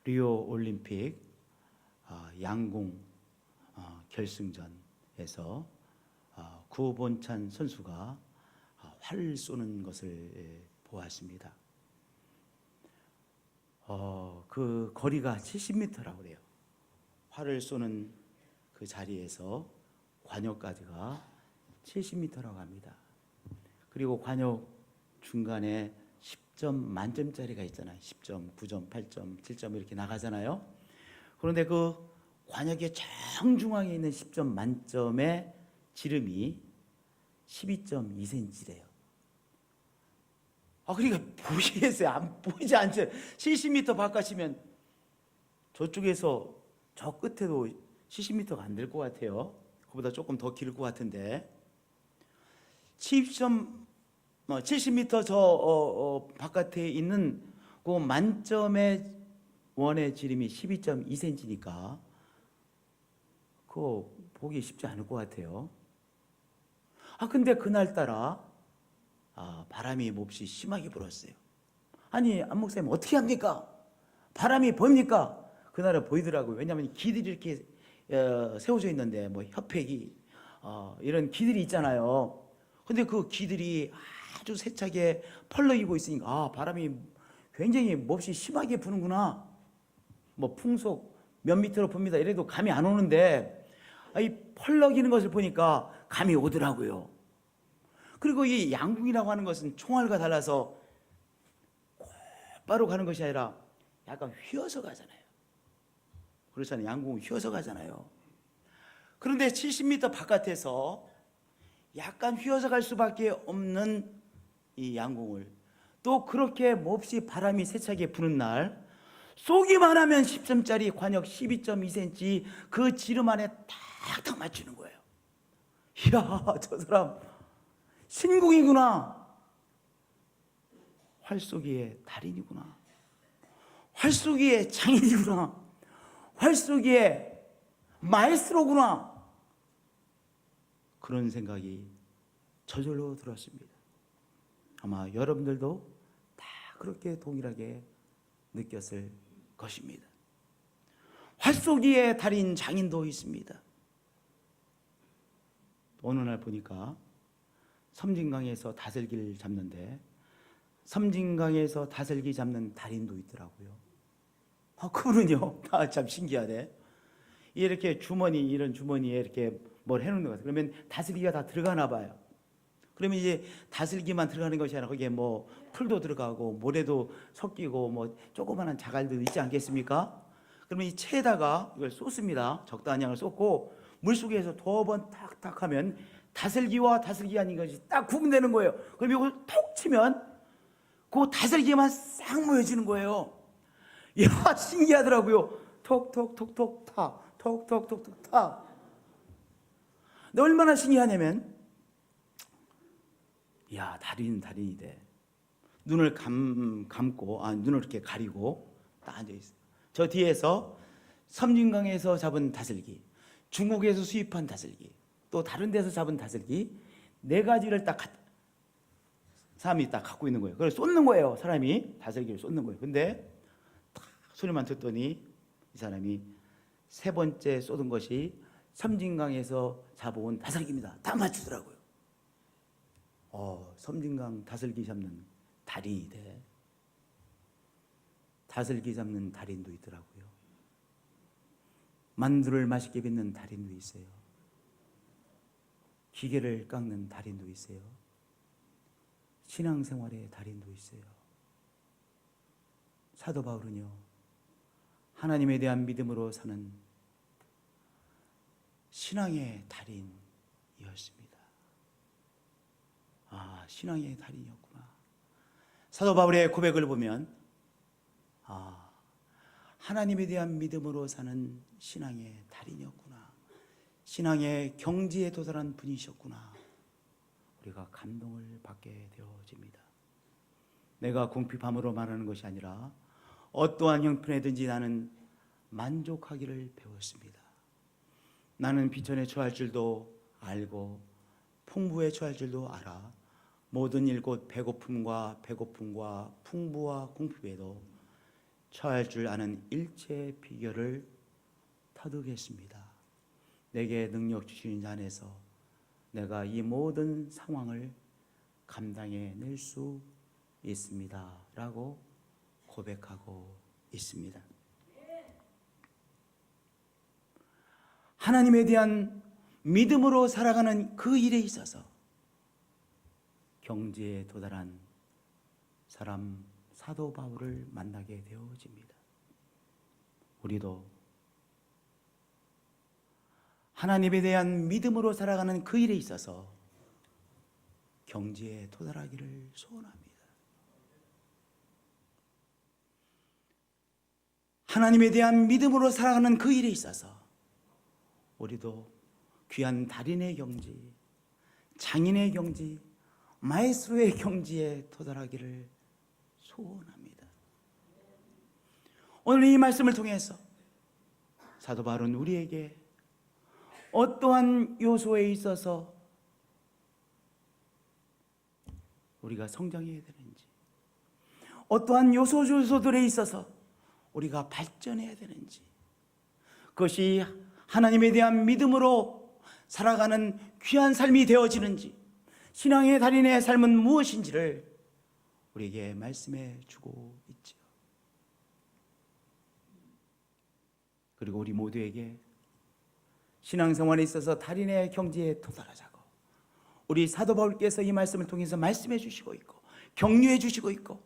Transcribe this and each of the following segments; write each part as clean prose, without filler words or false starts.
리오 올림픽 양궁 결승전에서 구본찬 선수가 활을 쏘는 것을 보았습니다. 그 거리가 70m라고 그래요. 활을 쏘는 그 자리에서 관역까지가 70m라고 합니다. 그리고 관역 중간에 10점 만점짜리가 있잖아요. 10점, 9점, 8점, 7점 이렇게 나가잖아요. 그런데 그 관역의 정중앙에 있는 10점 만점의 지름이 12.2cm래요. 그러니까 보이겠어요? 안 보이지 않죠? 70m 바깥이면 저쪽에서 저 끝에도 70m가 안 될 것 같아요. 그보다 조금 더 길 것 같은데 70m 저 바깥에 있는 그 만점의 원의 지름이 12.2cm니까 그거 보기 쉽지 않을 것 같아요. 근데 그날따라 바람이 몹시 심하게 불었어요. 아니 안 목사님 어떻게 합니까? 바람이 보입니까? 그날은 보이더라고요. 왜냐하면 기들이 이렇게 세워져 있는데 뭐 협회기 이런 기들이 있잖아요. 근데 그 기들이 아주 세차게 펄럭이고 있으니까 바람이 굉장히 몹시 심하게 부는구나. 뭐 풍속 몇 미터로 붑니다. 이래도 감이 안 오는데 이 펄럭이는 것을 보니까 감이 오더라고요. 그리고 이 양궁이라고 하는 것은 총알과 달라서 곧바로 가는 것이 아니라 약간 휘어서 가잖아요. 그렇잖아요. 양궁은 휘어서 가잖아요. 그런데 70m 바깥에서 약간 휘어서 갈 수밖에 없는 이 양궁을 또 그렇게 몹시 바람이 세차게 부는 날 쏘기만 하면 10점짜리 관역 12.2cm 그 지름 안에 탁탁 맞추는 거예요. 이야, 저 사람 신궁이구나. 활쏘기의 달인이구나. 활쏘기의 장인이구나. 활쏘기의 마에스트로구나. 그런 생각이 저절로 들었습니다. 아마 여러분들도 다 그렇게 동일하게 느꼈을 것입니다. 활쏘기의 달인 장인도 있습니다. 어느 날 보니까 섬진강에서 다슬기를 잡는데 섬진강에서 다슬기 잡는 달인도 있더라고요. 그분은요, 참 신기하네. 이렇게 주머니, 이런 주머니에 이렇게 뭘 해놓는 것 같아요. 그러면 다슬기가 다 들어가나 봐요. 그러면 이제 다슬기만 들어가는 것이 아니라 거기에 뭐 풀도 들어가고 모래도 섞이고 뭐 조그마한 자갈도 있지 않겠습니까? 그러면 이 채에다가 이걸 쏟습니다. 적당한 양을 쏟고 물속에서 2번 탁탁 하면 다슬기와 다슬기 아닌 것이 딱 구분되는 거예요. 그럼 이걸 톡 치면 그 다슬기만 싹 모여지는 거예요. 이야, 신기하더라고요. 톡톡톡톡 타, 톡톡톡톡 타. 근데 얼마나 신기하냐면 야, 달인이 돼. 눈을 감고 눈을 이렇게 가리고 딱 앉아 있어요. 저 뒤에서 섬진강에서 잡은 다슬기, 중국에서 수입한 다슬기, 또 다른 데서 잡은 다슬기 4가지를 딱 사람이 딱 갖고 있는 거예요. 그걸 쏟는 거예요. 사람이 다슬기를 쏟는 거예요. 근데 딱 소리만 듣더니 이 사람이 3번째 쏟은 것이 섬진강에서 잡아온 다슬기입니다. 다 맞추더라고요. 섬진강 다슬기 잡는 달인이 돼. 다슬기 잡는 달인도 있더라고요. 만두를 맛있게 빚는 달인도 있어요. 기계를 깎는 달인도 있어요. 신앙생활의 달인도 있어요. 사도 바울은요, 하나님에 대한 믿음으로 사는 신앙의 달인이었습니다. 신앙의 달인이었구나. 사도 바울의 고백을 보면 하나님에 대한 믿음으로 사는 신앙의 달인이었구나. 신앙의 경지에 도달한 분이셨구나. 우리가 감동을 받게 되어집니다. 내가 궁핍함으로 말하는 것이 아니라 어떠한 형편에든지 나는 만족하기를 배웠습니다. 나는 비천에 처할 줄도 알고 풍부에 처할 줄도 알아 모든 일곧 배고픔과 풍부와 궁핍에도 처할 줄 아는 일체의 비결을 터득했습니다. 내게 능력 주시는 자 안에서 내가 이 모든 상황을 감당해낼 수 있습니다 라고 고백하고 있습니다. 하나님에 대한 믿음으로 살아가는 그 일에 있어서 경지에 도달한 사람 사도 바울을 만나게 되어집니다. 우리도 하나님에 대한 믿음으로 살아가는 그 일에 있어서 경지에 도달하기를 소원합니다. 하나님에 대한 믿음으로 살아가는 그 일에 있어서 우리도 귀한 달인의 경지, 장인의 경지, 마에스로의 경지에 도달하기를 소원합니다. 오늘 이 말씀을 통해서 사도 바울은 우리에게 어떠한 요소에 있어서 우리가 성장해야 되는지, 어떠한 요소들에 있어서 우리가 발전해야 되는지, 그것이 하나님에 대한 믿음으로 살아가는 귀한 삶이 되어지는지, 신앙의 달인의 삶은 무엇인지를 우리에게 말씀해 주고 있죠. 그리고 우리 모두에게 신앙생활에 있어서 달인의 경지에 도달하자고 우리 사도 바울께서 이 말씀을 통해서 말씀해 주시고 있고 격려해 주시고 있고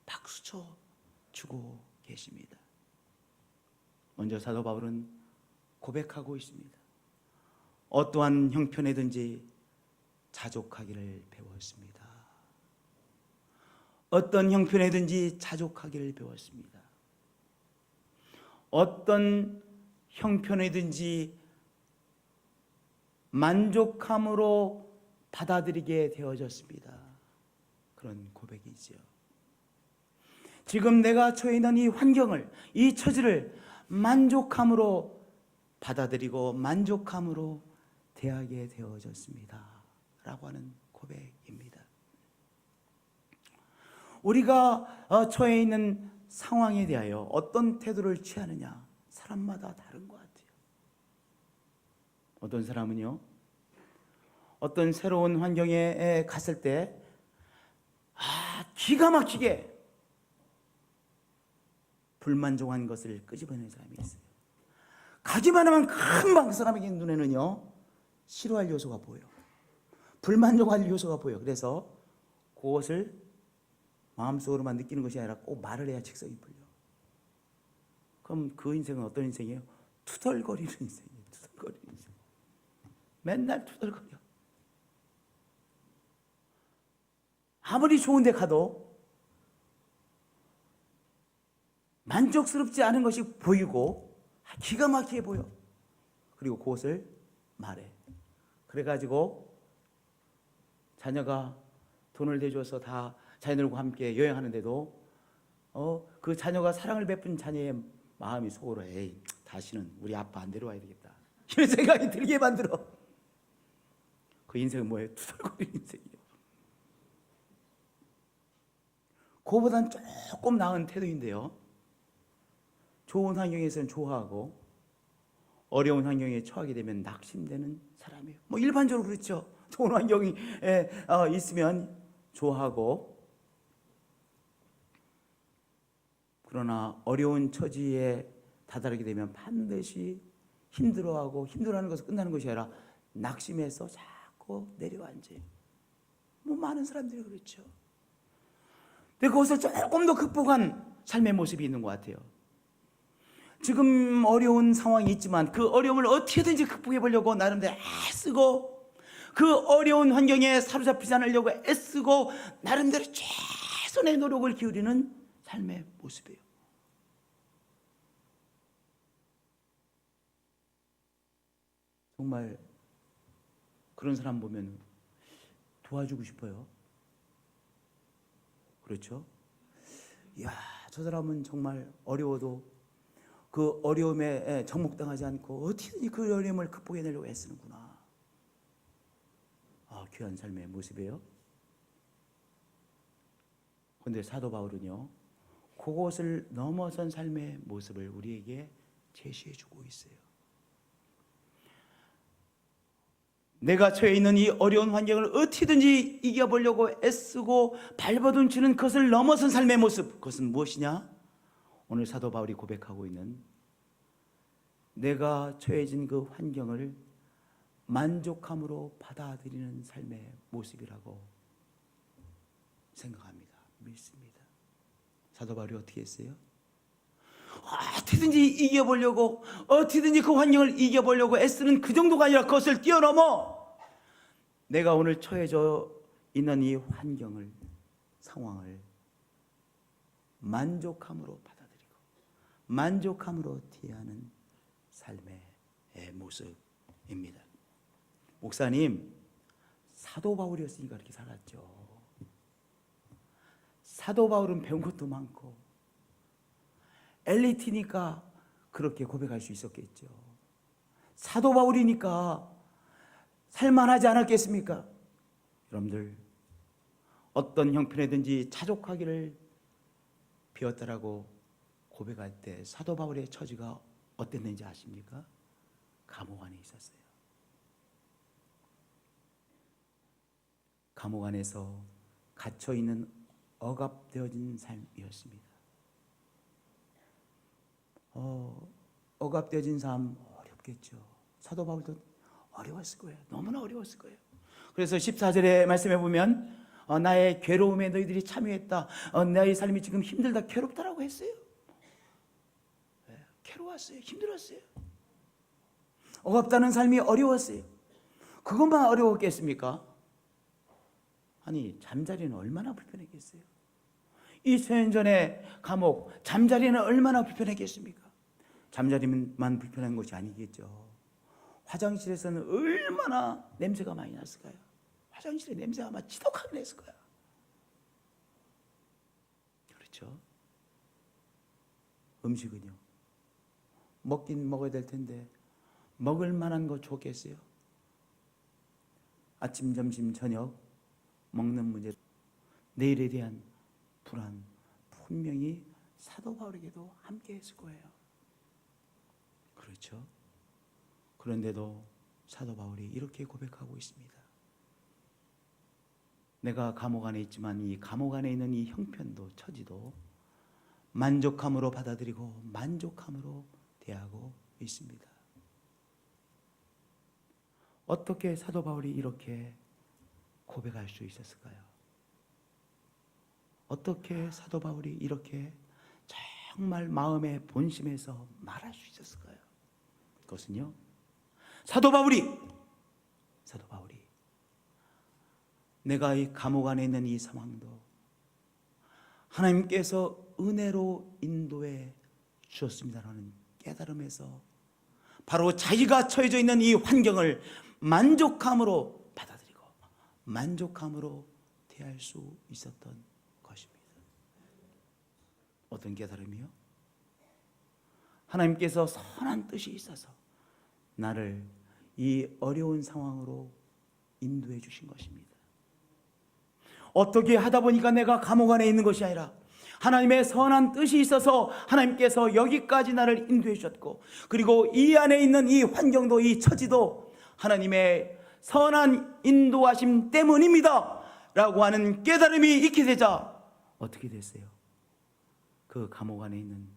박수쳐 주고 계십니다. 먼저 사도 바울은 고백하고 있습니다. 어떠한 형편에든지 자족하기를 배웠습니다. 어떤 형편에든지 자족하기를 배웠습니다. 어떤 형편에든지 만족함으로 받아들이게 되어졌습니다. 그런 고백이지요. 지금 내가 처해 있는 이 환경을, 이 처지를 만족함으로 받아들이고 만족함으로 대하게 되어졌습니다 라고 하는 고백입니다. 우리가 처해 있는 상황에 대하여 어떤 태도를 취하느냐 사람마다 다른 것 같아요. 어떤 사람은요, 어떤 새로운 환경에 갔을 때 기가 막히게 불만족한 것을 끄집어내는 사람이 있어요. 가기만 하면 금방 그 사람에게 눈에는요 싫어할 요소가 보여, 불만족할 요소가 보여. 그래서 그것을 마음속으로만 느끼는 것이 아니라 꼭 말을 해야 직성이 풀려. 그럼 그 인생은 어떤 인생이에요? 투덜거리는 인생이에요. 투덜거리는 인생. 맨날 투덜거려. 아무리 좋은 데 가도 만족스럽지 않은 것이 보이고 기가 막히게 보여. 그리고 그것을 말해. 그래가지고 자녀가 돈을 대줘서 다 자녀들과 함께 여행하는데도 그 자녀가 사랑을 베푼 자녀의 마음이 속으로 에이 다시는 우리 아빠 안 데려와야 되겠다 이런 생각이 들게 만들어. 그 인생은 뭐예요? 투덜거리는 인생이에요. 그거보다는 조금 나은 태도인데요, 좋은 환경에서는 좋아하고 어려운 환경에 처하게 되면 낙심되는 사람이에요. 뭐 일반적으로 그렇죠. 좋은 환경이 있으면 좋아하고, 그러나 어려운 처지에 다다르게 되면 반드시 힘들어하는 것은 끝나는 것이 아니라 낙심해서 자꾸 내려앉아요. 뭐 많은 사람들이 그렇죠. 근데 그것을 조금 더 극복한 삶의 모습이 있는 것 같아요. 지금 어려운 상황이 있지만 그 어려움을 어떻게든지 극복해 보려고 나름대로 애쓰고, 그 어려운 환경에 사로잡히지 않으려고 애쓰고 나름대로 최선의 노력을 기울이는 삶의 모습이에요. 정말 그런 사람 보면 도와주고 싶어요. 그렇죠? 이야, 저 사람은 정말 어려워도 그 어려움에 정복당하지 않고 어떻게든지 그 어려움을 극복해내려고 애쓰는구나. 귀한 삶의 모습이에요. 근데 사도 바울은요, 그것을 넘어선 삶의 모습을 우리에게 제시해 주고 있어요. 내가 처해 있는 이 어려운 환경을 어떻게든지 이겨보려고 애쓰고 발버둥치는 것을 넘어선 삶의 모습, 그것은 무엇이냐? 오늘 사도 바울이 고백하고 있는 내가 처해진 그 환경을 만족함으로 받아들이는 삶의 모습이라고 생각합니다. 믿습니다. 사도 바울이 어떻게 했어요? 어떻게든지 이겨보려고, 어떻게든지 그 환경을 이겨보려고 애쓰는 그 정도가 아니라 그것을 뛰어넘어 내가 오늘 처해져 있는 이 환경을, 상황을 만족함으로 받아들이고 만족함으로 대하는 삶의 모습입니다. 목사님, 사도 바울이었으니까 그렇게 살았죠. 사도 바울은 배운 것도 많고 엘리트니까 그렇게 고백할 수 있었겠죠. 사도 바울이니까 살만하지 않았겠습니까? 여러분들, 어떤 형편에든지 자족하기를 배웠다라고 고백할 때 사도 바울의 처지가 어땠는지 아십니까? 감옥 안에 있었어요. 감옥 안에서 갇혀있는 억압되어진 삶이었습니다. 억압되어진 삶 어렵겠죠. 사도 바울도 어려웠을 거예요. 너무나 어려웠을 거예요. 그래서 14절에 말씀해 보면 나의 괴로움에 너희들이 참여했다. 나의 삶이 지금 힘들다, 괴롭다라고 했어요. 괴로웠어요. 힘들었어요. 억압다는 삶이 어려웠어요. 그것만 어려웠겠습니까? 아니, 잠자리는 얼마나 불편했겠어요. 2000년 전에 감옥, 잠자리는 얼마나 불편했겠습니까? 잠자리만 불편한 것이 아니겠죠. 화장실에서는 얼마나 냄새가 많이 났을까요? 화장실에 냄새가 아마 지독하게 났을 거야. 그렇죠? 음식은요, 먹긴 먹어야 될 텐데 먹을 만한 거 좋겠어요? 아침, 점심, 저녁 먹는 문제, 내일에 대한 불안, 분명히 사도 바울에게도 함께 했을 거예요. 그렇죠? 그런데도 사도 바울이 이렇게 고백하고 있습니다. 내가 감옥 안에 있지만 이 감옥 안에 있는 이 형편도 처지도 만족함으로 받아들이고 만족함으로 대하고 있습니다. 어떻게 사도 바울이 이렇게 고백할 수 있었을까요? 어떻게 사도 바울이 이렇게 정말 마음의 본심에서 말할 수 있었을까요? 그것은요, 사도 바울이 내가 이 감옥 안에 있는 이 상황도 하나님께서 은혜로 인도해 주셨습니다라는 깨달음에서 바로 자기가 처해져 있는 이 환경을 만족함으로 받아들이고 만족함으로 대할 수 있었던 것입니다. 어떤 깨달음이요? 하나님께서 선한 뜻이 있어서 나를 이 어려운 상황으로 인도해 주신 것입니다. 어떻게 하다 보니까 내가 감옥 안에 있는 것이 아니라 하나님의 선한 뜻이 있어서 하나님께서 여기까지 나를 인도해 주셨고, 그리고 이 안에 있는 이 환경도, 이 처지도 하나님의 선한 인도하심 때문입니다 라고 하는 깨달음이 있게 되자 어떻게 됐어요? 그 감옥 안에 있는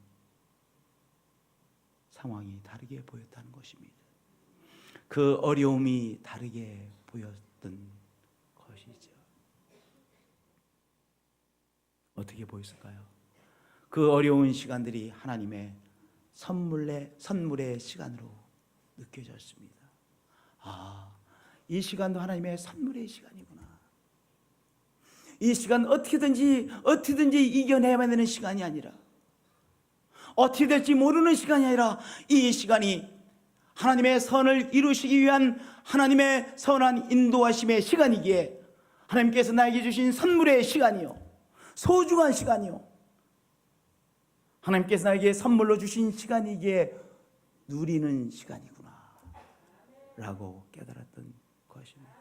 상황이 다르게 보였다는 것입니다. 그 어려움이 다르게 보였던 것이죠. 어떻게 보였을까요? 그 어려운 시간들이 하나님의 선물의 시간으로 느껴졌습니다. 이 시간도 하나님의 선물의 시간이구나. 이 시간 어떻게든지 이겨내야만 되는 시간이 아니라, 어떻게 될지 모르는 시간이 아니라, 이 시간이 하나님의 선을 이루시기 위한 하나님의 선한 인도하심의 시간이기에 하나님께서 나에게 주신 선물의 시간이요, 소중한 시간이요, 하나님께서 나에게 선물로 주신 시간이기에 누리는 시간이구나 라고 깨달았던 것입니다.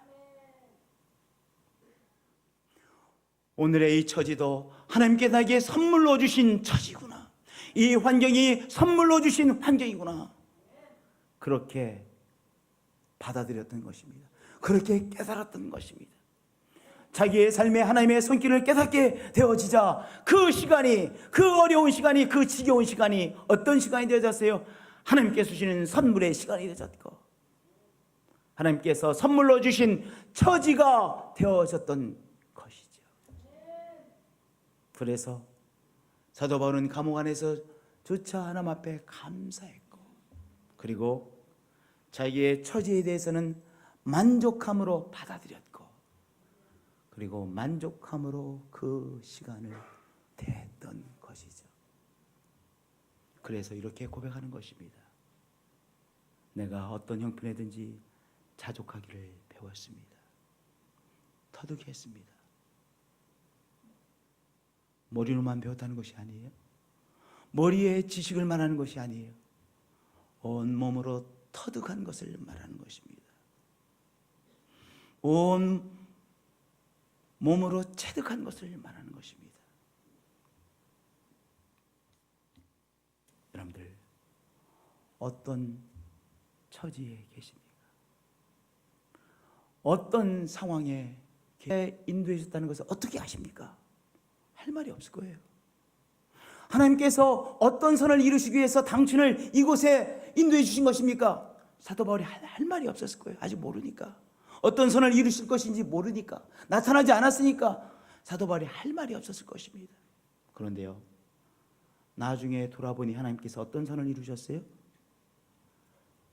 오늘의 이 처지도 하나님께 나에게 선물로 주신 처지구나. 이 환경이 선물로 주신 환경이구나. 그렇게 받아들였던 것입니다. 그렇게 깨달았던 것입니다. 자기의 삶에 하나님의 손길을 깨닫게 되어지자 그 시간이, 그 어려운 시간이, 그 지겨운 시간이 어떤 시간이 되어졌어요? 하나님께서 주시는 선물의 시간이 되어졌고, 하나님께서 선물로 주신 처지가 되어졌던 것이죠. 그래서 사도 바울은 감옥 안에서 조차 하나님 앞에 감사했고, 그리고 자기의 처지에 대해서는 만족함으로 받아들였고, 그리고 만족함으로 그 시간을 대했던 것이죠. 그래서 이렇게 고백하는 것입니다. 내가 어떤 형편이든지 자족하기를 배웠습니다. 터득했습니다. 머리로만 배웠다는 것이 아니에요. 머리에 지식을 말하는 것이 아니에요. 온몸으로 터득한 것을 말하는 것입니다. 온 몸으로 체득한 것을 말하는 것입니다. 여러분들, 어떤 처지에 계십니까? 어떤 상황에 인도해 주셨다는 것을 어떻게 아십니까? 할 말이 없을 거예요. 하나님께서 어떤 선을 이루시기 위해서 당신을 이곳에 인도해 주신 것입니까? 사도 바울이 할 말이 없었을 거예요. 아직 모르니까. 어떤 선을 이루실 것인지 모르니까, 나타나지 않았으니까 사도 바울이 할 말이 없었을 것입니다. 그런데요, 나중에 돌아보니 하나님께서 어떤 선을 이루셨어요?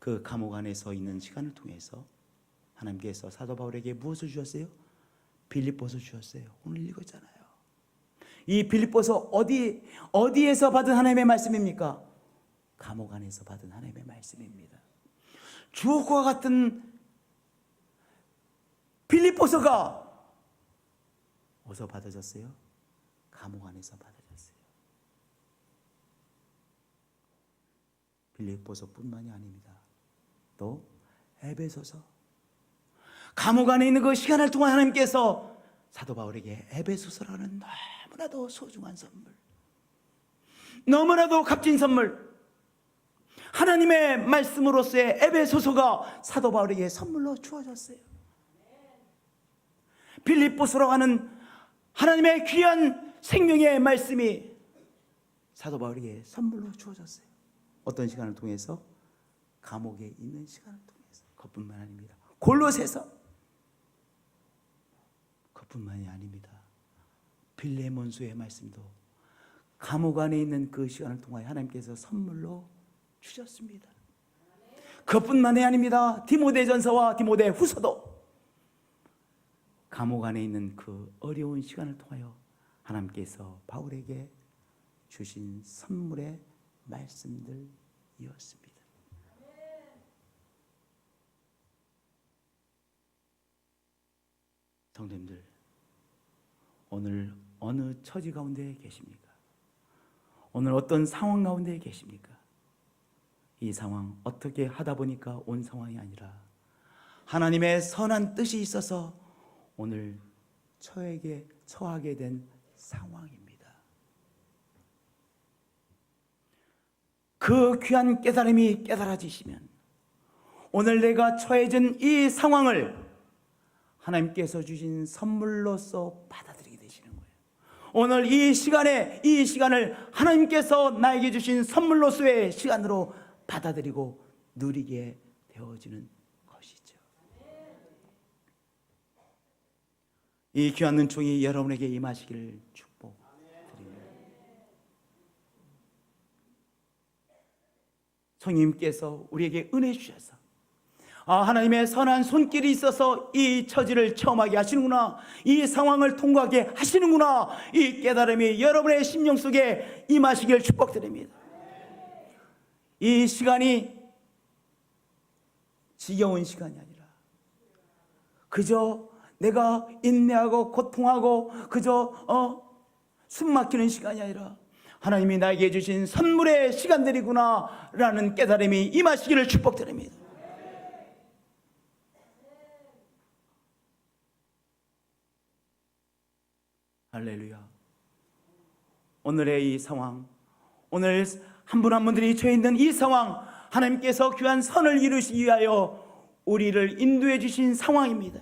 그 감옥 안에서 있는 시간을 통해서 하나님께서 사도 바울에게 무엇을 주셨어요? 빌립보서 주셨어요. 오늘 읽었잖아요. 이 빌립보서 어디에서 받은 하나님의 말씀입니까? 감옥 안에서 받은 하나님의 말씀입니다. 주옥과 같은 빌립보서가 어디서 받아졌어요? 감옥 안에서 받아졌어요. 빌립보서뿐만이 아닙니다. 또 에베소서, 감옥 안에 있는 그 시간을 통한 하나님께서 사도 바울에게 에베소서라는 너무나도 소중한 선물, 너무나도 값진 선물, 하나님의 말씀으로서의 에베소서가 사도 바울에게 선물로 주어졌어요. 빌립보서라고 하는 하나님의 귀한 생명의 말씀이 사도 바울에게 선물로 주어졌어요. 어떤 시간을 통해서? 감옥에 있는 시간을 통해서. 그것뿐만 아닙니다. 골로새서, 그것뿐만이 아닙니다. 빌레몬서의 말씀도 감옥 안에 있는 그 시간을 통하여 하나님께서 선물로 주셨습니다. 그것뿐만이 아닙니다. 디모데전서와 디모데후서도 감옥 안에 있는 그 어려운 시간을 통하여 하나님께서 바울에게 주신 선물의 말씀들이었습니다. 성도님들, 오늘 어느 처지 가운데 계십니까? 오늘 어떤 상황 가운데 계십니까? 이 상황 어떻게 하다 보니까 온 상황이 아니라 하나님의 선한 뜻이 있어서 오늘 처하게 된 상황입니다. 그 귀한 깨달음이 깨달아지시면 오늘 내가 처해진 이 상황을 하나님께서 주신 선물로서 받아들이게 되시는 거예요. 오늘 이 시간을 하나님께서 나에게 주신 선물로서의 시간으로 받아들이고 누리게 되어지는 것이죠. 이 귀한 은총이 여러분에게 임하시기를 축복드립니다. 성령님께서 우리에게 은혜 주셔서 하나님의 선한 손길이 있어서 이 처지를 체험하게 하시는구나, 이 상황을 통과하게 하시는구나, 이 깨달음이 여러분의 심령 속에 임하시길 축복드립니다. 이 시간이 지겨운 시간이 아니라 그저 내가 인내하고 고통하고 그저 숨 막히는 시간이 아니라 하나님이 나에게 주신 선물의 시간들이구나 라는 깨달음이 임하시기를 축복드립니다. 할렐루야. 오늘의 이 상황, 오늘 한 분 한 분들이 처해 있는 이 상황, 하나님께서 귀한 선을 이루시기 위하여 우리를 인도해 주신 상황입니다.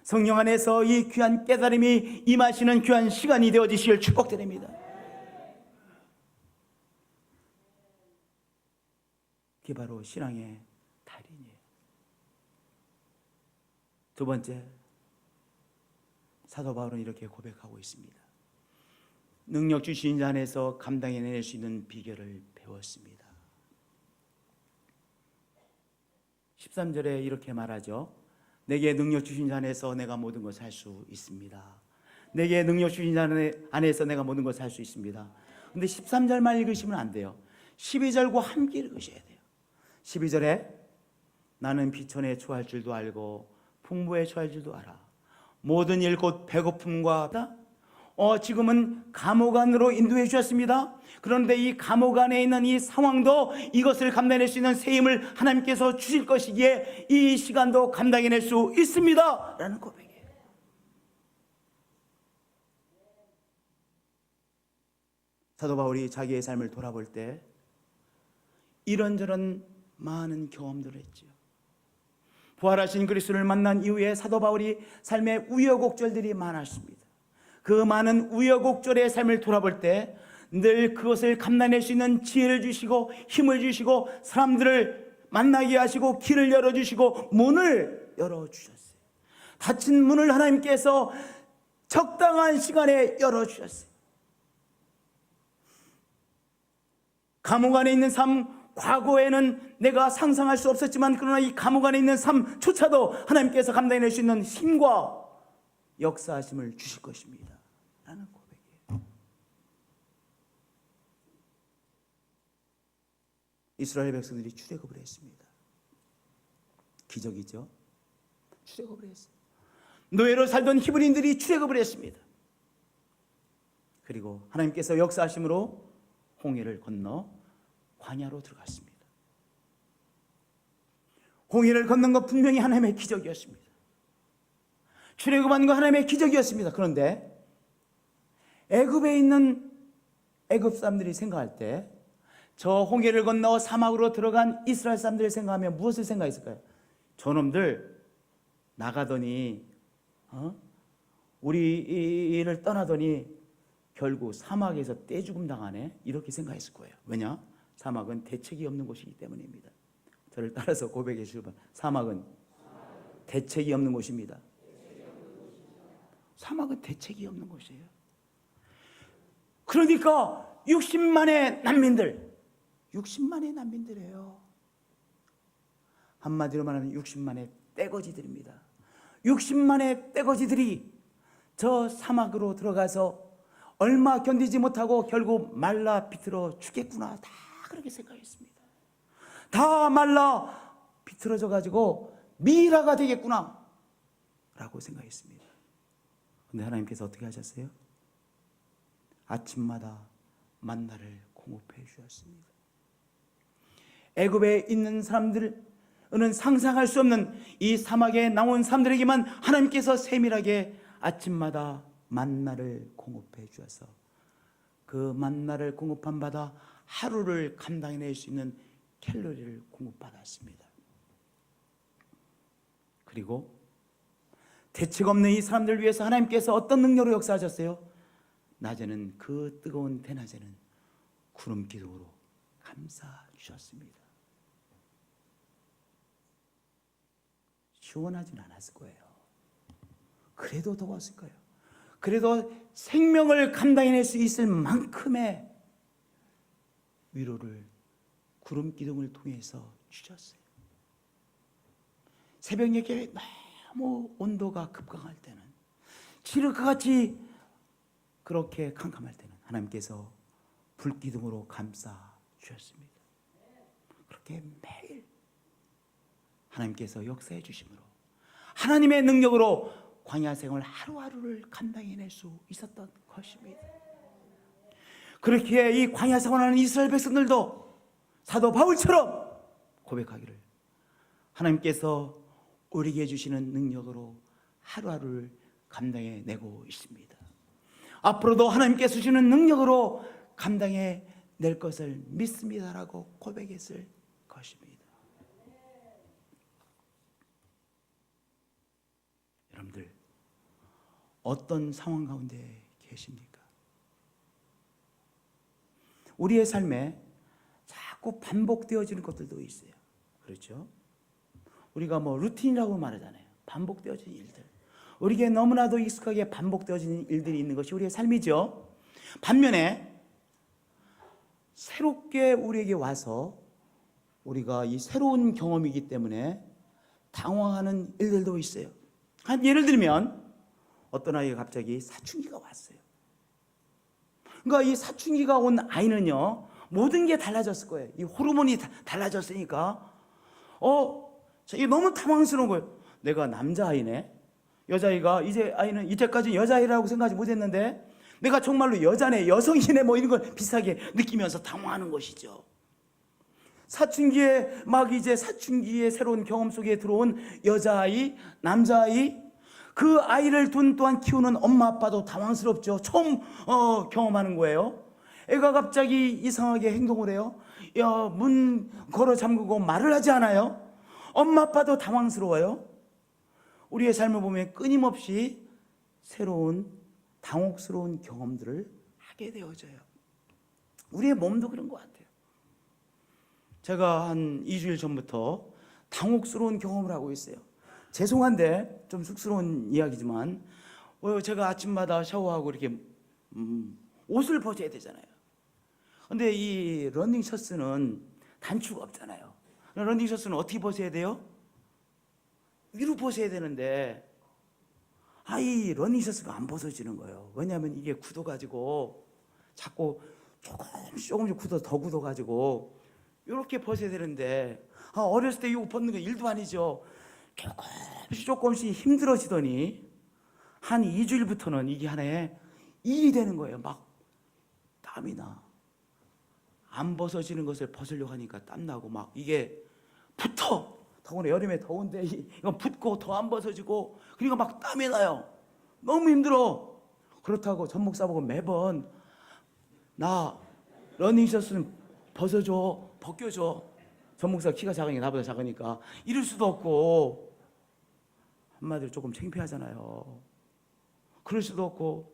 성령 안에서 이 귀한 깨달음이 임하시는 귀한 시간이 되어지시길 축복드립니다. 그게 바로 신앙의 달인이에요. 두 번째, 사도 바울은 이렇게 고백하고 있습니다. 능력 주신 자 안에서 감당해낼 수 있는 비결을 배웠습니다. 13절에 이렇게 말하죠. 내게 능력 주신 자 안에서 내가 모든 것을 할 수 있습니다. 내게 능력 주신 자 안에서 내가 모든 것을 할 수 있습니다. 근데 13절만 읽으시면 안 돼요. 12절과 함께 읽으셔야 돼요. 12절에 나는 비천에 처할 줄도 알고 풍부에 처할 줄도 알아. 모든 일 곧 배고픔과 지금은 감옥 안으로 인도해 주셨습니다. 그런데 이 감옥 안에 있는 이 상황도 이것을 감당해낼 수 있는 새 힘을 하나님께서 주실 것이기에 이 시간도 감당해낼 수 있습니다 라는 고백이에요. 사도 바울이 자기의 삶을 돌아볼 때 이런저런 많은 경험들을 했죠. 부활하신 그리스도를 만난 이후에 사도 바울이 삶의 우여곡절들이 많았습니다. 그 많은 우여곡절의 삶을 돌아볼 때 늘 그것을 감당할 수 있는 지혜를 주시고 힘을 주시고 사람들을 만나게 하시고 길을 열어주시고 문을 열어주셨어요. 닫힌 문을 하나님께서 적당한 시간에 열어주셨어요. 감옥 안에 있는 삶, 과거에는 내가 상상할 수 없었지만 그러나 이 감옥 안에 있는 삶조차도 하나님께서 감당해낼 수 있는 힘과 역사하심을 주실 것입니다 라는 고백이에요. 이스라엘 백성들이 출애굽을 했습니다. 기적이죠. 출애굽을 했어요. 노예로 살던 히브리인들이 출애굽을 했습니다. 그리고 하나님께서 역사하심으로 홍해를 건너 광야로 들어갔습니다. 홍해를 걷는 것 분명히 하나님의 기적이었습니다. 출애굽한 거 하나님의 기적이었습니다. 그런데 애굽에 있는 애굽 사람들이 생각할 때 저 홍해를 건너 사막으로 들어간 이스라엘 사람들이 생각하면 무엇을 생각했을까요? 저놈들 나가더니 우리를 떠나더니 결국 사막에서 떼죽음 당하네 이렇게 생각했을 거예요. 왜냐? 사막은 대책이 없는 곳이기 때문입니다. 저를 따라서 고백해 주시면 사막은 대책이 없는 곳입니다. 사막은 대책이 없는 곳이에요. 그러니까 60만의 난민들이에요. 한마디로 말하면 60만의 떼거지들입니다. 60만의 떼거지들이 저 사막으로 들어가서 얼마 견디지 못하고 결국 말라 비틀어 죽겠구나 다 그렇게 생각했습니다. 다 말라 비틀어져 가지고 미라가 되겠구나 라고 생각했습니다. 그런데 하나님께서 어떻게 하셨어요? 아침마다 만나를 공급해 주셨습니다. 애굽에 있는 사람들은 상상할 수 없는 이 사막에 나온 사람들에게만 하나님께서 세밀하게 아침마다 만나를 공급해 주셔서 그 만나를 공급한 바다 하루를 감당해낼 수 있는 캘로리를 공급받았습니다. 그리고 대책 없는 이 사람들을 위해서 하나님께서 어떤 능력으로 역사하셨어요? 낮에는 그 뜨거운 대낮에는 구름 기둥으로 감싸 주셨습니다. 시원하진 않았을 거예요. 그래도 더웠을 거예요. 그래도 생명을 감당해낼 수 있을 만큼의 위로를 구름 기둥을 통해서 주셨어요. 새벽녘에 너무 온도가 급강할 때는 지륵같이 그렇게 캄캄할 때는 하나님께서 불기둥으로 감싸 주셨습니다. 그렇게 매일 하나님께서 역사해 주심으로 하나님의 능력으로 광야 생활 하루하루를 감당해낼 수 있었던 것입니다. 그렇게 이 광야 생활하는 이스라엘 백성들도 사도 바울처럼 고백하기를 하나님께서 우리에게 주시는 능력으로 하루하루를 감당해내고 있습니다. 앞으로도 하나님께서 주시는 능력으로 감당해낼 것을 믿습니다라고 고백했을 것입니다. 여러분들, 어떤 상황 가운데 계십니까? 우리의 삶에 자꾸 반복되어지는 것들도 있어요. 그렇죠? 우리가 루틴이라고 말하잖아요. 반복되어지는 일들. 우리에게 너무나도 익숙하게 반복되어지는 일들이 있는 것이 우리의 삶이죠. 반면에 새롭게 우리에게 와서 우리가 이 새로운 경험이기 때문에 당황하는 일들도 있어요. 예를 들면 어떤 아이가 갑자기 사춘기가 왔어요. 그러니까 이 사춘기가 온 아이는요, 모든 게 달라졌을 거예요. 이 호르몬이 달라졌으니까 이게 너무 당황스러운 거예요. 내가 남자아이네, 여자아이가 아이는 이때까지 여자아이라고 생각하지 못했는데 내가 정말로 여자네, 여성이네, 이런 걸 비슷하게 느끼면서 당황하는 것이죠. 사춘기에 사춘기의 새로운 경험 속에 들어온 여자아이, 남자아이, 그 아이를 둔 또한 키우는 엄마 아빠도 당황스럽죠. 처음 경험하는 거예요. 애가 갑자기 이상하게 행동을 해요. 문 걸어 잠그고 말을 하지 않아요. 엄마 아빠도 당황스러워요. 우리의 삶을 보면 끊임없이 새로운 당혹스러운 경험들을 하게 되어져요. 우리의 몸도 그런 것 같아요. 제가 한 2주일 전부터 당혹스러운 경험을 하고 있어요. 죄송한데 좀 쑥스러운 이야기지만 제가 아침마다 샤워하고 이렇게 옷을 벗어야 되잖아요. 근데 이 러닝 셔츠는 단추가 없잖아요. 러닝 셔츠는 어떻게 벗어야 돼요? 위로 벗어야 되는데 이 러닝 셔츠가 안 벗어지는 거예요. 왜냐하면 이게 굳어가지고 자꾸 조금씩 더 굳어가지고 이렇게 벗어야 되는데 어렸을 때 이거 벗는 거 일도 아니죠. 조금씩 힘들어지더니 한 2주일부터는 이게 하나의 일이 되는 거예요. 막 땀이 나. 안 벗어지는 것을 벗으려고 하니까 땀나고 막 이게 붙어. 더구나 여름에 더운데 이건 붙고 더 안 벗어지고 그러니까 막 땀이 나요. 너무 힘들어. 그렇다고 전 목사 보고 매번 나 러닝셔츠는 벗겨줘. 전 목사 키가 작으니까 나보다 작으니까 이럴 수도 없고 한마디로 조금 창피하잖아요. 그럴 수도 없고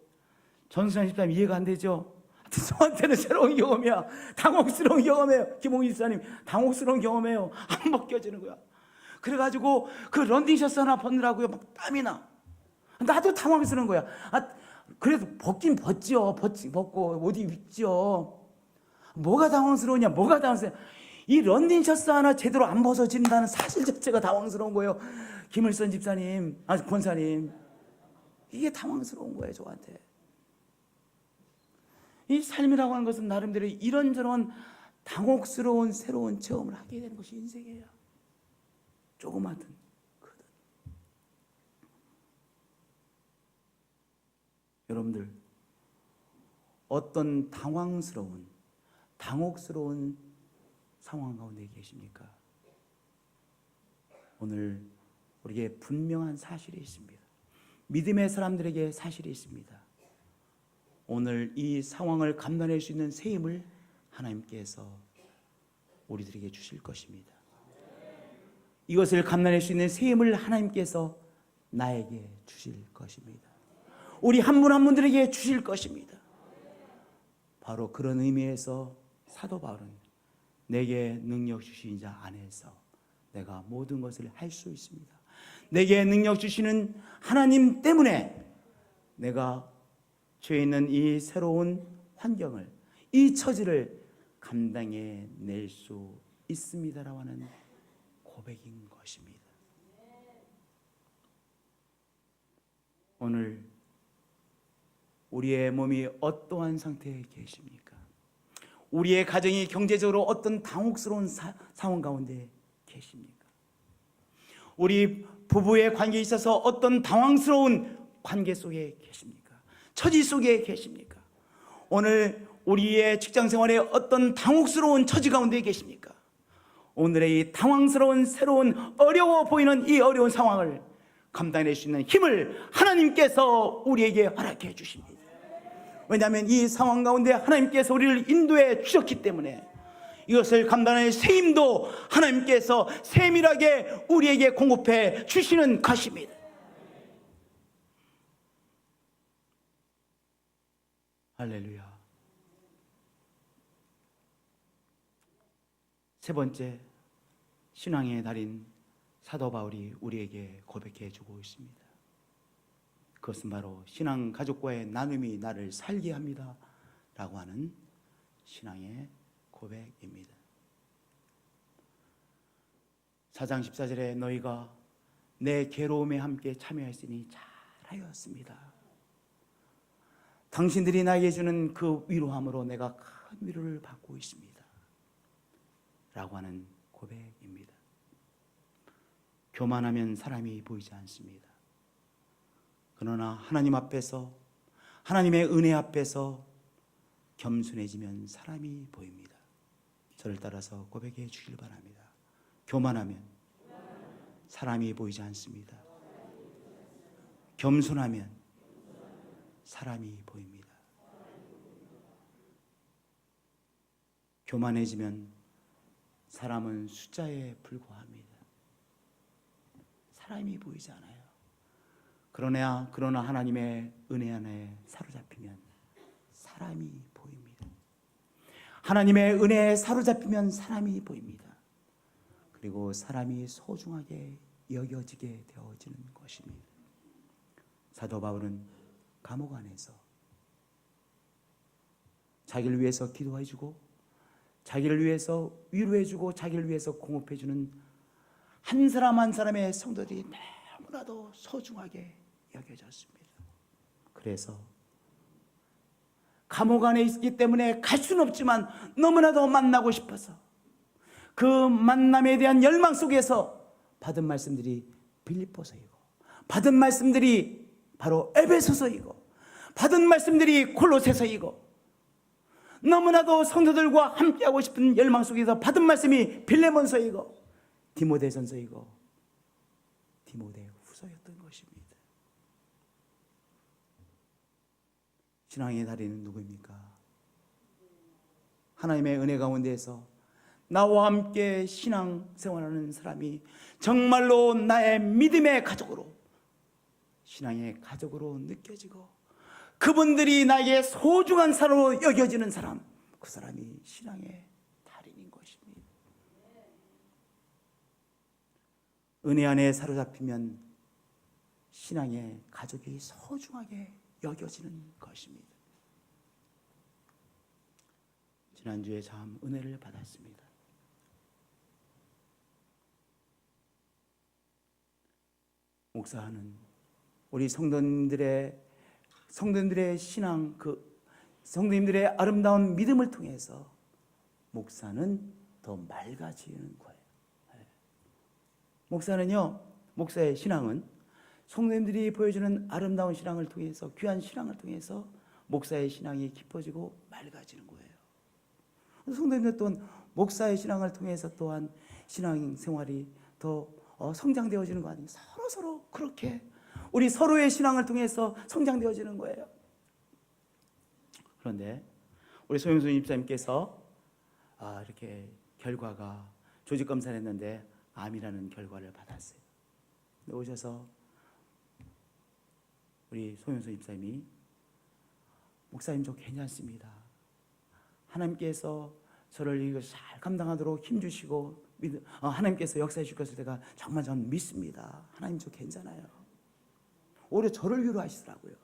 전수찬 집사님 이해가 안 되죠? 저한테는 새로운 경험이야. 당혹스러운 경험이에요. 김홍희 집사님 당혹스러운 경험이에요. 안 벗겨지는 거야. 그래가지고 그 런닝셔츠 하나 벗느라고요 막 땀이 나. 나도 당황스러운 거야. 그래도 벗긴 벗죠. 벗고 옷 입죠. 뭐가 당황스러우냐? 이 런닝셔츠 하나 제대로 안 벗어진다는 사실 자체가 당황스러운 거예요. 김을선 집사님, 권사님, 이게 당황스러운 거예요 저한테. 이 삶이라고 하는 것은 나름대로 이런저런 당혹스러운 새로운 체험을 하게 되는 것이 인생이에요. 조그마든 크든. 여러분들, 어떤 당혹스러운 상황 가운데 계십니까? 오늘 우리에게 분명한 사실이 있습니다. 믿음의 사람들에게 사실이 있습니다. 오늘 이 상황을 감당할 수 있는 새 힘을 하나님께서 우리들에게 주실 것입니다. 이것을 감당할 수 있는 새 힘을 하나님께서 나에게 주실 것입니다. 우리 한 분 한 분들에게 주실 것입니다. 바로 그런 의미에서 사도 바울은 내게 능력 주신 자 안에서 내가 모든 것을 할 수 있습니다. 내게 능력 주시는 하나님 때문에 내가 죄 있는 이 새로운 환경을, 이 처지를 감당해 낼 수 있습니다라고 하는 고백인 것입니다. 오늘 우리의 몸이 어떠한 상태에 계십니까? 우리의 가정이 경제적으로 어떤 당혹스러운 상황 가운데 계십니까? 우리 부부의 관계에 있어서 어떤 당황스러운 관계 속에 계십니까? 처지 속에 계십니까? 오늘 우리의 직장 생활에 어떤 당혹스러운 처지 가운데 계십니까? 오늘의 이 당황스러운 새로운 어려워 보이는 이 어려운 상황을 감당할 수 있는 힘을 하나님께서 우리에게 허락해 주십니다. 왜냐하면 이 상황 가운데 하나님께서 우리를 인도해 주셨기 때문에 이것을 감당할 새 힘도 하나님께서 세밀하게 우리에게 공급해 주시는 것입니다. 할렐루야. 세 번째, 신앙의 달인 사도 바울이 우리에게 고백해 주고 있습니다. 그것은 바로 신앙 가족과의 나눔이 나를 살게 합니다 라고 하는 신앙의 고백입니다. 4장 14절에 너희가 내 괴로움에 함께 참여했으니 잘하였습니다. 당신들이 나에게 주는 그 위로함으로 내가 큰 위로를 받고 있습니다 라고 하는 고백입니다. 교만하면 사람이 보이지 않습니다. 그러나 하나님 앞에서, 하나님의 은혜 앞에서 겸손해지면 사람이 보입니다. 저를 따라서 고백해 주길 바랍니다. 교만하면 사람이 보이지 않습니다. 겸손하면 사람이 보입니다. 교만해지면 사람은 숫자에 불과합니다. 사람이 보이지 않아요. 그러나 하나님의 은혜 안에 사로잡히면 사람이 보입니다. 하나님의 은혜에 사로잡히면 사람이 보입니다. 그리고 사람이 소중하게 여겨지게 되어지는 것입니다. 사도 바울은 감옥 안에서 자기를 위해서 기도해주고 자기를 위해서 위로해주고 자기를 위해서 공급해주는 한 사람 한 사람의 성도들이 너무나도 소중하게 여겨졌습니다. 그래서 감옥 안에 있기 때문에 갈 수는 없지만 너무나도 만나고 싶어서 그 만남에 대한 열망 속에서 받은 말씀들이 빌립보서이고 받은 말씀들이 바로 에베소서이고 받은 말씀들이 골로새서이고 너무나도 성도들과 함께하고 싶은 열망 속에서 받은 말씀이 빌레몬서이고 디모데전서이고 디모데후서였던 것입니다. 신앙의 달인은 누구입니까? 하나님의 은혜 가운데에서 나와 함께 신앙생활하는 사람이 정말로 나의 믿음의 가족으로, 신앙의 가족으로 느껴지고 그분들이 나에게 소중한 사람으로 여겨지는 사람, 그 사람이 신앙의 달인인 것입니다. 은혜 안에 사로잡히면 신앙의 가족이 소중하게 여겨지는 것입니다. 지난주에 참 은혜를 받았습니다. 목사는 우리 성도님들의 신앙, 성도님들의 아름다운 믿음을 통해서 목사는 더 맑아지는 거예요. 목사의 신앙은 성도님들이 보여주는 아름다운 신앙을 통해서, 귀한 신앙을 통해서 목사의 신앙이 깊어지고 맑아지는 거예요. 성도님들 또한 목사의 신앙을 통해서 또한 신앙 생활이 더 성장되어지는 거 아니에요? 서로 그렇게 우리 서로의 신앙을 통해서 성장되어지는 거예요. 그런데 우리 소영순 집사님께서 이렇게 결과가 조직 검사를 했는데 암이라는 결과를 받았어요. 오셔서 우리 소영순 집사님이 목사님 저 괜찮습니다. 하나님께서 저를 이걸 잘 감당하도록 힘주시고 하나님께서 역사해 주실 것을 제가 정말 저는 믿습니다. 하나님 저 괜찮아요. 오히려 저를 위로하시더라고요.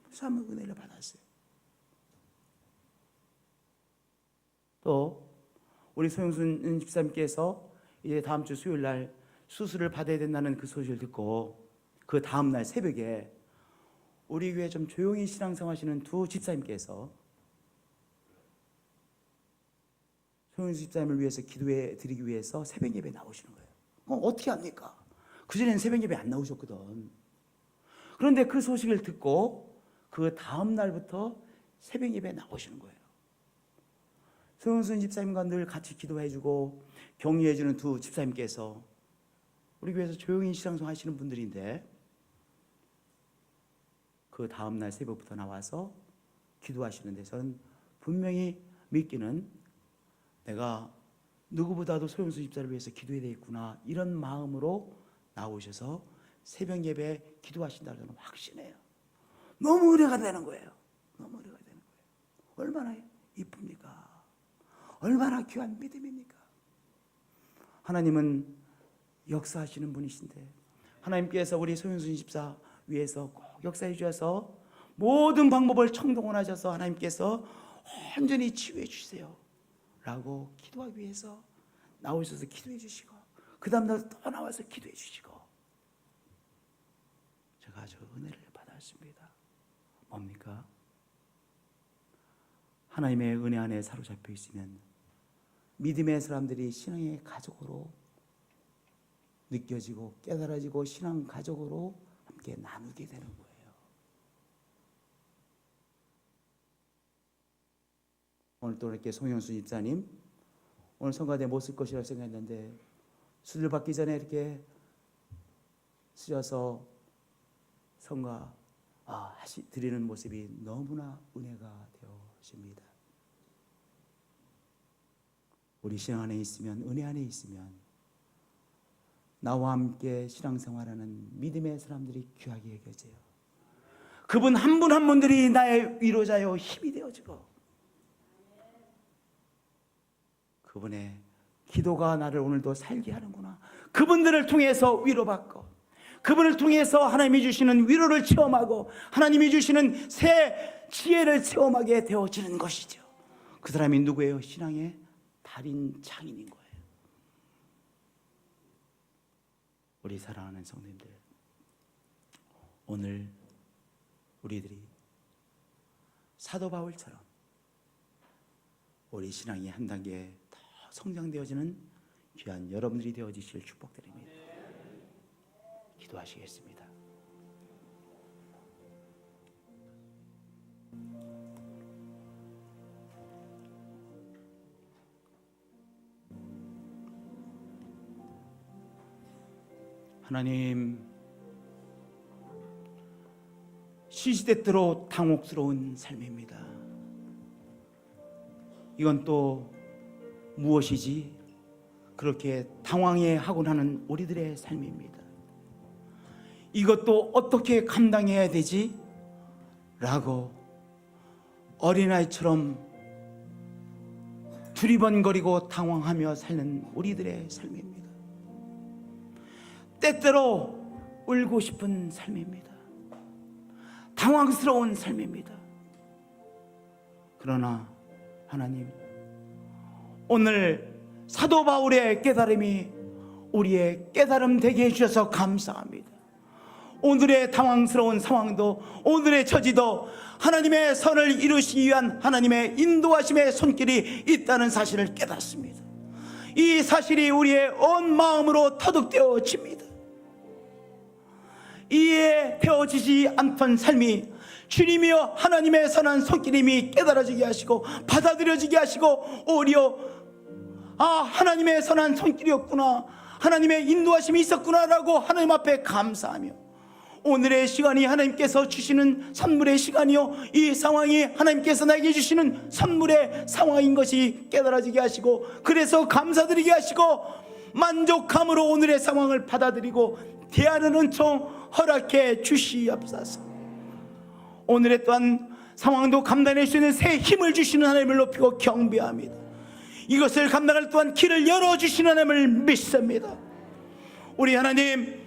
그래서 한번 은혜를 받았어요. 또 우리 소영순 집사님께서 이제 다음 주 수요일 날 수술을 받아야 된다는 그 소식을 듣고 그 다음 날 새벽에 우리 교회 좀 조용히 신앙생활 하시는 두 집사님께서 소영순 집사님을 위해서 기도해 드리기 위해서 새벽 예배에 나오시는 거예요. 어떻게 합니까? 그전에는 새벽 예배 안 나오셨거든. 그런데 그 소식을 듣고 그 다음 날부터 새벽 예배에 나오시는 거예요. 소영순 집사님과 늘 같이 기도해주고 격려해주는 두 집사님께서 우리 교회에서 조용히 신앙생활 하시는 분들인데 그 다음 날 새벽부터 나와서 기도하시는데 저는 분명히 믿기는 내가 누구보다도 소영수 집사를 위해서 기도해야 되겠구나 이런 마음으로 나오셔서 새벽 예배 기도하신다고 저는 확신해요. 너무 은혜가 되는 거예요. 너무 은혜가 되는 거예요. 얼마나 이쁩니까? 얼마나 귀한 믿음입니까? 하나님은 역사하시는 분이신데 하나님께서 우리 소영순 집사 위해서 꼭 역사해 주셔서 모든 방법을 청동원하셔서 하나님께서 온전히 치유해 주세요 라고 기도하기 위해서 나오셔서 기도해 주시고 그 다음날 또 나와서 기도해 주시고 제가 아주 은혜를 받았습니다. 뭡니까? 하나님의 은혜 안에 사로잡혀 있으면 믿음의 사람들이 신앙의 가족으로 느껴지고 깨달아지고 신앙 가족으로 함께 나누게 되는 거예요. 오늘 또 이렇게 송영수 집사님 오늘 성가대 못 쓸 것이라고 생각했는데 수술 받기 전에 이렇게 쓰셔서 성가 드리는 모습이 너무나 은혜가 되어집니다. 우리 신앙 안에 있으면 은혜 안에 있으면 나와 함께 신앙생활하는 믿음의 사람들이 귀하게 여겨져요. 그분 한 분 한 분들이 나의 위로자요 힘이 되어지고 그분의 기도가 나를 오늘도 살게 하는구나. 그분들을 통해서 위로받고 그분을 통해서 하나님이 주시는 위로를 체험하고 하나님이 주시는 새 지혜를 체험하게 되어지는 것이죠. 그 사람이 누구예요? 신앙의 달인 장인인 거예요. 우리 사랑하는 성도님들, 오늘 우리들이 사도 바울처럼 우리 신앙이 한 단계 더 성장되어지는 귀한 여러분들이 되어지실 축복드립니다. 기도하시겠습니다. 하나님, 시시때때로 당혹스러운 삶입니다. 이건 또 무엇이지? 그렇게 당황해 하곤 하는 우리들의 삶입니다. 이것도 어떻게 감당해야 되지? 라고 어린아이처럼 두리번거리고 당황하며 사는 우리들의 삶입니다. 때때로 울고 싶은 삶입니다. 당황스러운 삶입니다. 그러나 하나님, 오늘 사도 바울의 깨달음이 우리의 깨달음 되게 해주셔서 감사합니다. 오늘의 당황스러운 상황도 오늘의 처지도 하나님의 선을 이루시기 위한 하나님의 인도하심의 손길이 있다는 사실을 깨닫습니다. 이 사실이 우리의 온 마음으로 터득되어집니다. 이해되어지지 않던 삶이 주님이여 하나님의 선한 손길임이 깨달아지게 하시고 받아들여지게 하시고 오히려 하나님의 선한 손길이었구나, 하나님의 인도하심이 있었구나라고 하나님 앞에 감사하며 오늘의 시간이 하나님께서 주시는 선물의 시간이요, 이 상황이 하나님께서 나에게 주시는 선물의 상황인 것이 깨달아지게 하시고 그래서 감사드리게 하시고 만족함으로 오늘의 상황을 받아들이고 대하는 은총 허락해 주시옵소서. 오늘의 또한 상황도 감당할 수 있는 새 힘을 주시는 하나님을 높이고 경배합니다. 이것을 감당할 또한 길을 열어주시는 하나님을 믿습니다. 우리 하나님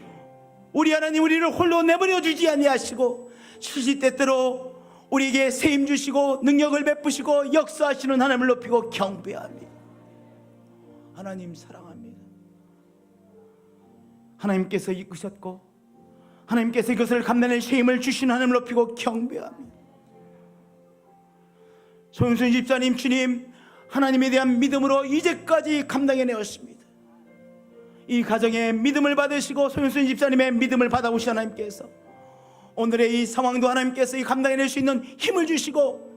우리를 홀로 내버려 주지 아니하시고 시시때때로 우리에게 새 힘 주시고 능력을 베푸시고 역사하시는 하나님을 높이고 경배합니다. 하나님 사랑합니다. 하나님께서 이끄셨고 하나님께서 이것을 감당할 새 힘을 주시는 하나님을 높이고 경배합니다. 소영순 집사님, 주님 하나님에 대한 믿음으로 이제까지 감당해내었습니다. 이 가정의 믿음을 받으시고 소영순 집사님의 믿음을 받아오신 하나님께서 오늘의 이 상황도 하나님께서 이 감당해낼 수 있는 힘을 주시고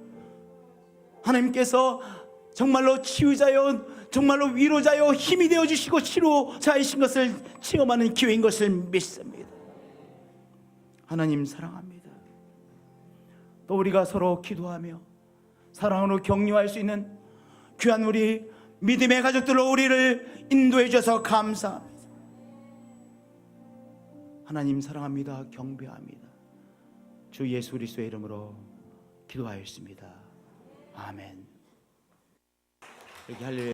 하나님께서 정말로 치유자요 정말로 위로자요 힘이 되어주시고 치료자이신 것을 체험하는 기회인 것을 믿습니다. 하나님 사랑합니다. 또 우리가 서로 기도하며 사랑으로 격려할 수 있는 귀한 우리 믿음의 가족들로 우리를 인도해 주셔서 감사합니다. 하나님 사랑합니다. 경배합니다. 주 예수 그리스도의 이름으로 기도하였습니다. 아멘. 여기 할렐루야.